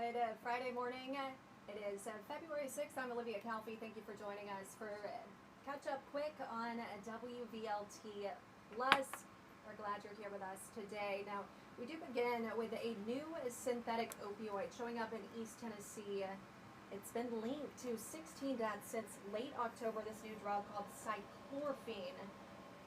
Good Friday morning. It is February 6th. I'm Olivia Calfee. Thank you for joining us for Catch Up Quick on WVLT Plus. We're glad you're here with us today. Now, we do begin with a new synthetic opioid showing up in East Tennessee. It's been linked to 16 deaths since late October. This new drug called cyclorphine.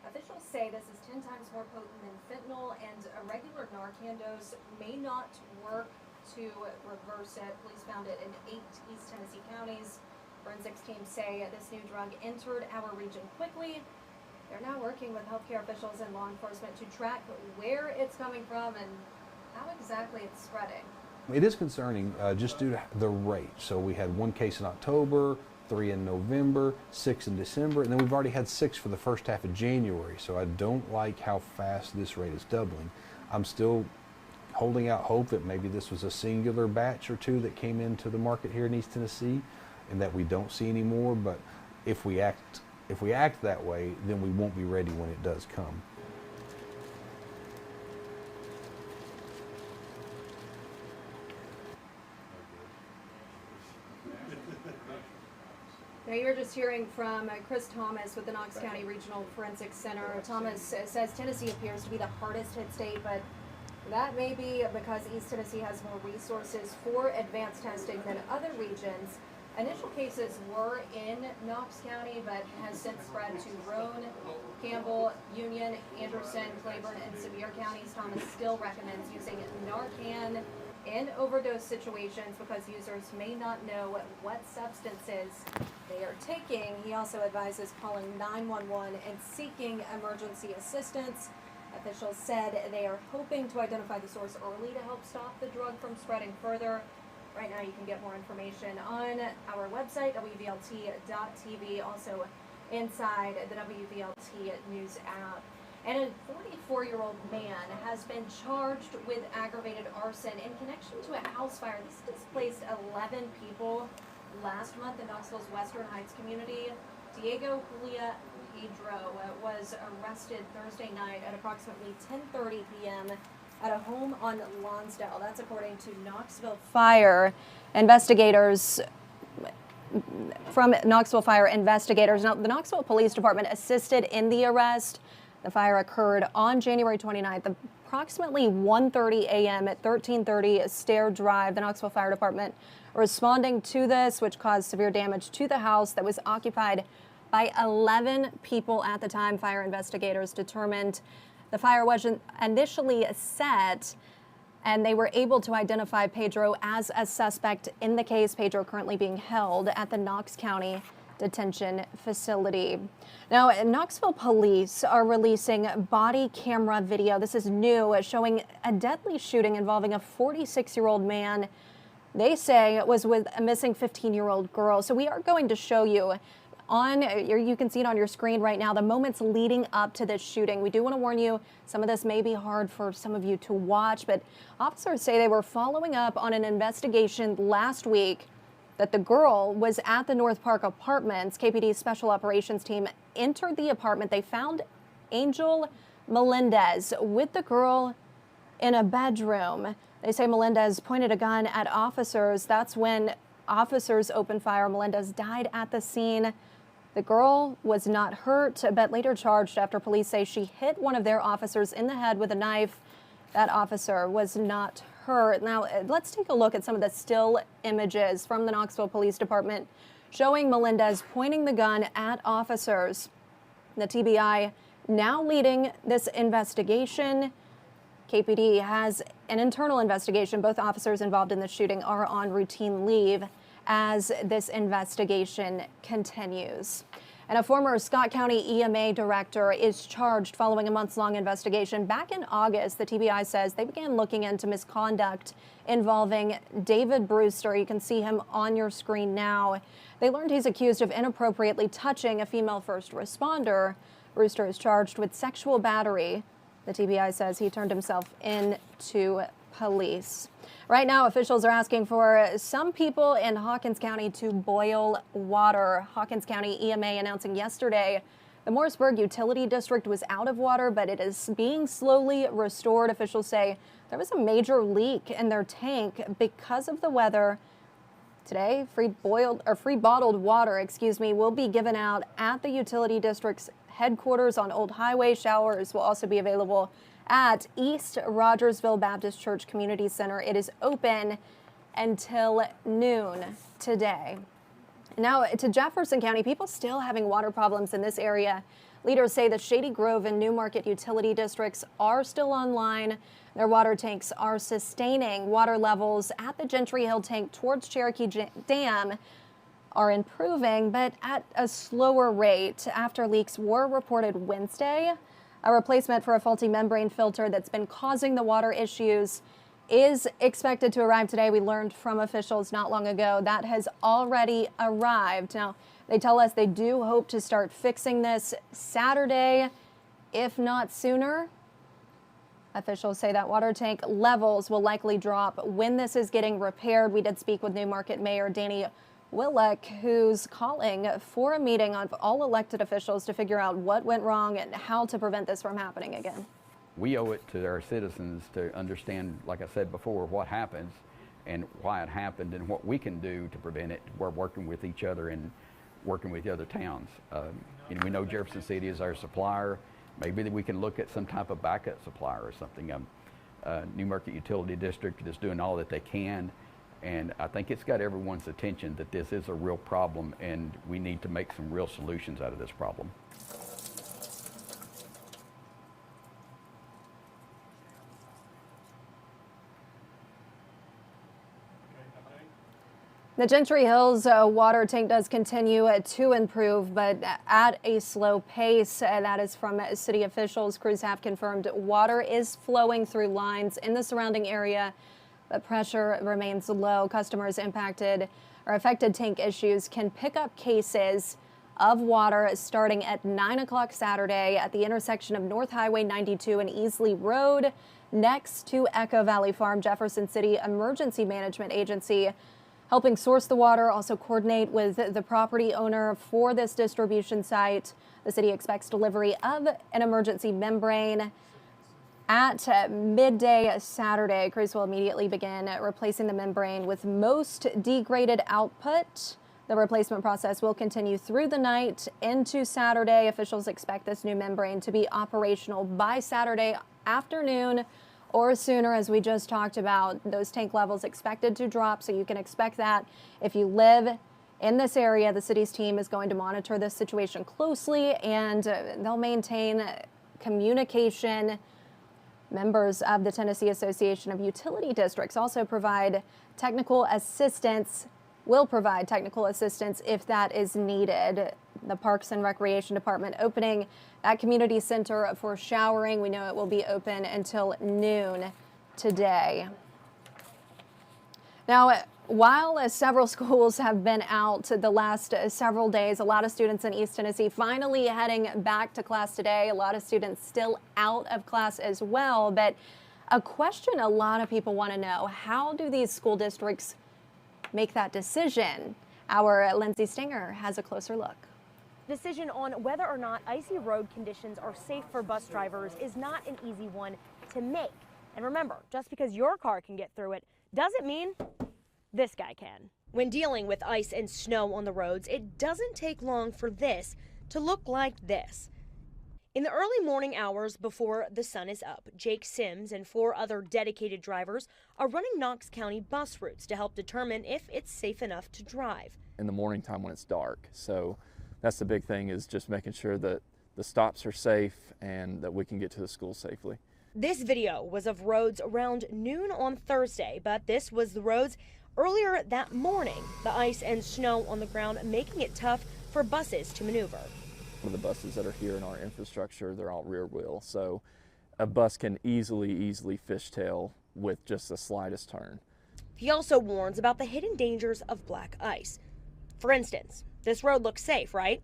Officials say this is 10 times more potent than fentanyl, and a regular Narcan dose may not work to reverse it. Police found it in 8 East Tennessee counties. Forensics teams say this new drug entered our region quickly. They're now working with healthcare officials and law enforcement to track where it's coming from and how exactly it's spreading. It is concerning just due to the rate. So we had 1 case in October, 3 in November, 6 in December, and then we've already had 6 for the first half of January. So I don't like how fast this rate is doubling. I'm still holding out hope that maybe this was a singular batch or 2 that came into the market here in East Tennessee and that we don't see any more. But if we act that way, then we won't be ready when it does come. Now, you were just hearing from Chris Thomas with the Knox County Regional Forensics Center. Thomas says Tennessee appears to be the hardest hit state, but that may be because East Tennessee has more resources for advanced testing than other regions. Initial cases were in Knox County, but has since spread to Roane, Campbell, Union, Anderson, Claiborne, and Sevier counties. Thomas still recommends using Narcan in overdose situations because users may not know what substances they are taking. He also advises calling 911 and seeking emergency assistance. Officials said they are hoping to identify the source early to help stop the drug from spreading further. Right now you can get more information on our website, WVLT.tv, also inside the WVLT News App. And a 44-year-old man has been charged with aggravated arson in connection to a house fire. This displaced 11 people last month in Knoxville's Western Heights community. Diego Julia Pedro was arrested Thursday night at approximately 10:30 p.m. at a home on Lonsdale. That's according to Knoxville Fire investigators. From Knoxville Fire investigators. Now, the Knoxville Police Department assisted in the arrest. The fire occurred on January 29th, approximately 1:30 a.m. at 1330 Stair Drive. The Knoxville Fire Department responding to this, which caused severe damage to the house that was occupied by 11 people at the time. Fire investigators determined the fire wasn't initially set, and they were able to identify Pedro as a suspect in the case. Pedro currently being held at the Knox County Detention Facility. Now, Knoxville police are releasing body camera video. This is new, showing a deadly shooting involving a 46-year-old man. They say it was with a missing 15-year-old girl. So we are going to show you you can see it on your screen right now, the moments leading up to this shooting. We do want to warn you, some of this may be hard for some of you to watch, but officers say they were following up on an investigation last week that the girl was at the North Park Apartments. KPD's Special Operations team entered the apartment. They found Angel Melendez with the girl in a bedroom. They say Melendez pointed a gun at officers. That's when officers opened fire. Melendez died at the scene. The girl was not hurt, but later charged after police say she hit one of their officers in the head with a knife. That officer was not hurt. Now, let's take a look at some of the still images from the Knoxville Police Department showing Melendez pointing the gun at officers. The TBI now leading this investigation. KPD has an internal investigation. Both officers involved in the shooting are on routine leave as this investigation continues. And a former Scott County EMA director is charged following a months-long investigation. Back in August, the TBI says they began looking into misconduct involving David Brewster. You can see him on your screen now. They learned he's accused of inappropriately touching a female first responder. Brewster is charged with sexual battery. The TBI says he turned himself in to police. Right now, officials are asking for some people in Hawkins County to boil water. Hawkins County EMA announcing yesterday The Morrisburg Utility District was out of water, but it is being slowly restored. Officials say there was a major leak in their tank because of the weather. Today, free bottled water, will be given out at the utility district's headquarters on Old Highway. Showers will also be available at East Rogersville Baptist Church Community Center. It is open until noon today. Now to Jefferson County, people still having water problems in this area. Leaders say the Shady Grove and Newmarket utility districts are still online. Their water tanks are sustaining. Water levels at the Gentry Hill tank towards Cherokee Dam are improving, but at a slower rate after leaks were reported Wednesday. A replacement for a faulty membrane filter that's been causing the water issues is expected to arrive today. We learned from officials not long ago that has already arrived. Now, they tell us they do hope to start fixing this Saturday, if not sooner. Officials say that water tank levels will likely drop when this is getting repaired. We did speak with Newmarket Mayor Danny Willick, who's calling for a meeting of all elected officials to figure out what went wrong and how to prevent this from happening again. We owe it to our citizens to understand, like I said before, what happens and why it happened and what we can do to prevent it. We're working with each other and working with the other towns. We know Jefferson City is our supplier. Maybe that we can look at some type of backup supplier or something. Newmarket Utility District is doing all that they can, and I think it's got everyone's attention that this is a real problem and we need to make some real solutions out of this problem. The Gentry Hills water tank does continue to improve, but at a slow pace. That is from city officials. Crews have confirmed water is flowing through lines in the surrounding area, but pressure remains low. Customers impacted or affected tank issues can pick up cases of water starting at 9 o'clock Saturday at the intersection of North Highway 92 and Easley Road next to Echo Valley Farm. Jefferson City Emergency Management Agency helping source the water, also coordinate with the property owner for this distribution site. The city expects delivery of an emergency membrane at midday Saturday. Crews will immediately begin replacing the membrane with most degraded output. The replacement process will continue through the night into Saturday. Officials expect this new membrane to be operational by Saturday afternoon or sooner. As we just talked about, those tank levels expected to drop, so you can expect that. If you live in this area, the city's team is going to monitor this situation closely, and they'll maintain communication. Members of the Tennessee Association of Utility Districts also provide technical assistance, will provide technical assistance if that is needed. The Parks and Recreation Department opening that community center for showering. We know it will be open until noon today. Now, while several schools have been out the last several days, a lot of students in East Tennessee finally heading back to class today. A lot of students still out of class as well. But a question a lot of people want to know, how do these school districts make that decision? Our Lindsay Stinger has a closer look. Decision on whether or not icy road conditions are safe for bus drivers is not an easy one to make. And remember, just because your car can get through it doesn't mean this guy can. When dealing with ice and snow on the roads, it doesn't take long for this to look like this. In the early morning hours before the sun is up, Jake Sims and 4 other dedicated drivers are running Knox County bus routes to help determine if it's safe enough to drive. In the morning time when it's dark, so that's the big thing, is just making sure that the stops are safe and that we can get to the school safely. This video was of roads around noon on Thursday, but this was the roads earlier that morning. The ice and snow on the ground making it tough for buses to maneuver. Some of the buses that are here in our infrastructure, they're all rear wheel, so a bus can easily fishtail with just the slightest turn. He also warns about the hidden dangers of black ice. For instance, this road looks safe, right?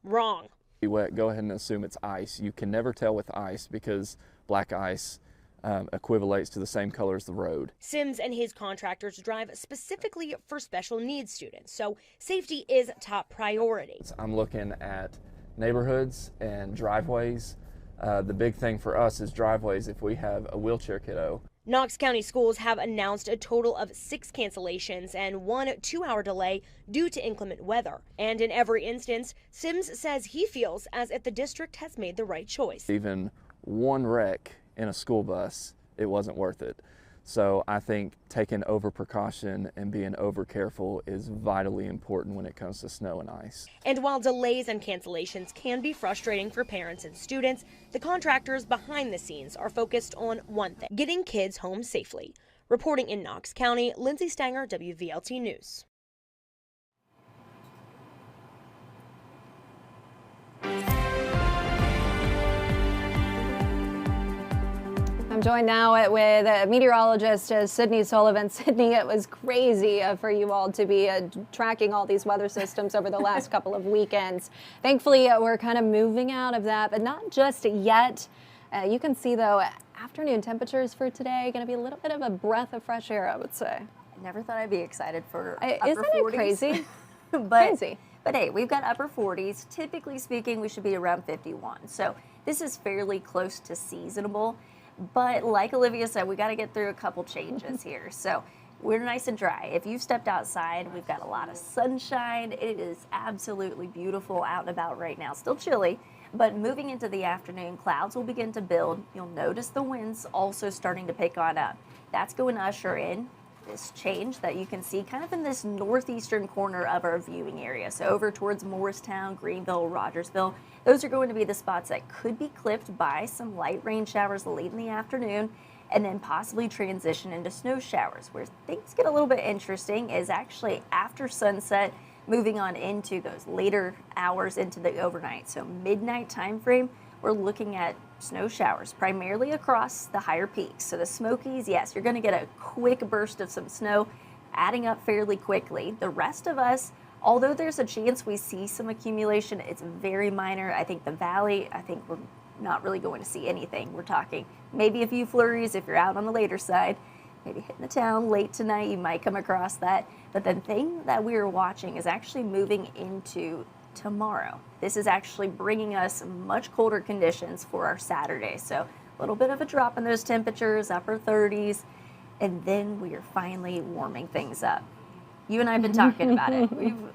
Wrong. Go ahead and assume it's ice. You can never tell with ice because black ice equivalates to the same color as the road. Sims and his contractors drive specifically for special needs students, so safety is top priority. I'm looking at neighborhoods and driveways. The big thing for us is driveways if we have a wheelchair kiddo. Knox County schools have announced a total of 6 cancellations and 1 2-hour delay due to inclement weather. And in every instance, Sims says he feels as if the district has made the right choice. Even one wreck in a school bus, it wasn't worth it. So I think taking over precaution and being over careful is vitally important when it comes to snow and ice. And while delays and cancellations can be frustrating for parents and students, the contractors behind the scenes are focused on one thing: getting kids home safely. Reporting in Knox County, Lindsay Stanger, WVLT News. I'm joined now with meteorologist Sydney Sullivan. Sydney, it was crazy for you all to be tracking all these weather systems over the last couple of weekends. Thankfully, we're kind of moving out of that, but not just yet. You can see, though, afternoon temperatures for today going to be a little bit of a breath of fresh air, I would say. I never thought I'd be excited for upper Isn't 40s. it crazy? Crazy. But hey, we've got upper 40s. Typically speaking, we should be around 51. So this is fairly close to seasonable. But like Olivia said, we got to get through a couple changes here. So we're nice and dry. If you've stepped outside, we've got a lot of sunshine. It is absolutely beautiful out and about right now. Still chilly, but moving into the afternoon, clouds will begin to build. You'll notice the winds also starting to pick on up. That's going to usher in this change that you can see kind of in this northeastern corner of our viewing area. So over towards Morristown, Greenville, Rogersville, those are going to be the spots that could be clipped by some light rain showers late in the afternoon, and then possibly transition into snow showers. Where things get a little bit interesting is actually after sunset, moving on into those later hours into the overnight. So midnight time frame, we're looking at snow showers primarily across the higher peaks. So the Smokies, yes, you're going to get a quick burst of some snow adding up fairly quickly. The rest of us, although there's a chance we see some accumulation, it's very minor. I think the valley, I think we're not really going to see anything. We're talking maybe a few flurries if you're out on the later side, maybe hitting the town late tonight, you might come across that. But the thing that we are watching is actually moving into tomorrow. This is actually bringing us much colder conditions for our Saturday. So a little bit of a drop in those temperatures, upper 30s, and then we are finally warming things up. You and I have been talking about it.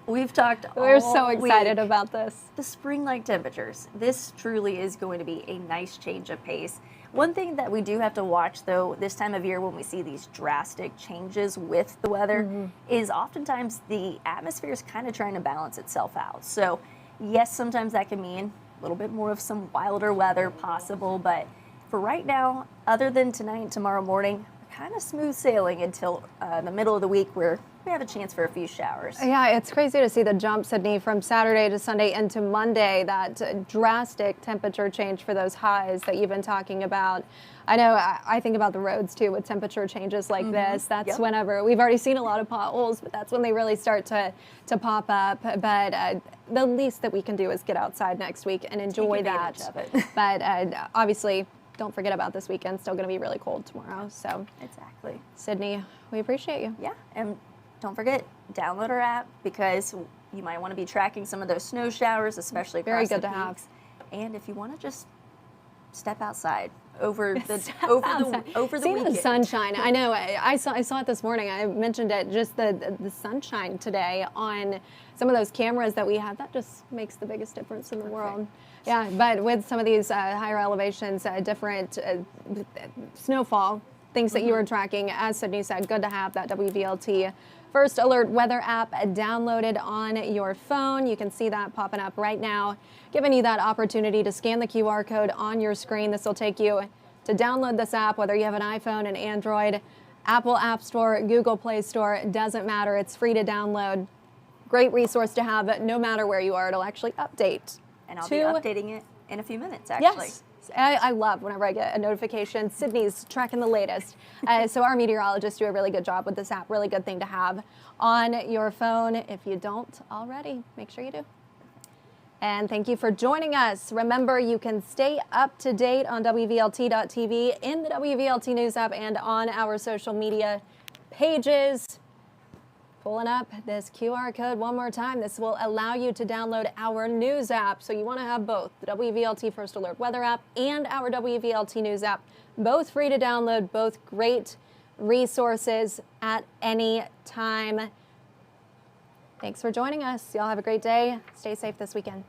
We've talked all We're so excited week. About this. The spring-like temperatures. This truly is going to be a nice change of pace. One thing that we do have to watch, though, this time of year when we see these drastic changes with the weather, is oftentimes the atmosphere is kind of trying to balance itself out. So, yes, sometimes that can mean a little bit more of some wilder weather possible, but for right now, other than tonight and tomorrow morning, kind of smooth sailing until the middle of the week where we have a chance for a few showers. Yeah, it's crazy to see the jump, Sydney, from Saturday to Sunday into Monday, that drastic temperature change for those highs that you've been talking about. I know I think about the roads, too, with temperature changes like this. That's whenever we've already seen a lot of potholes, but that's when they really start to pop up. But the least that we can do is get outside next week and enjoy that. Of it. But obviously, don't forget about this weekend. Still going to be really cold tomorrow. So, Exactly. Sydney, we appreciate you. Yeah, and don't forget, download our app because you might want to be tracking some of those snow showers, especially across Very good the to have. peaks. And if you want to just step outside over the See weekend. the sunshine. I know. I saw it this morning. I mentioned it. Just the sunshine today on some of those cameras that we have. That just makes the biggest difference in the world. Yeah, but with some of these higher elevations, different snowfall, things that you were tracking, as Sydney said, good to have that WVLT First Alert weather app downloaded on your phone. You can see that popping up right now, giving you that opportunity to scan the QR code on your screen. This will take you to download this app, whether you have an iPhone, an Android, Apple App Store, Google Play Store, it doesn't matter. It's free to download. Great resource to have no matter where you are. It'll actually update. And I'll be updating it in a few minutes, actually. Yes. I love whenever I get a notification. Sydney's tracking the latest. So our meteorologists do a really good job with this app. Really good thing to have on your phone. If you don't already, make sure you do. And thank you for joining us. Remember, you can stay up to date on WVLT.tv, in the WVLT News app, and on our social media pages. Pulling up this QR code one more time. This will allow you to download our news app. So you want to have both the WVLT First Alert Weather app and our WVLT News app. Both free to download, both great resources at any time. Thanks for joining us. Y'all have a great day. Stay safe this weekend.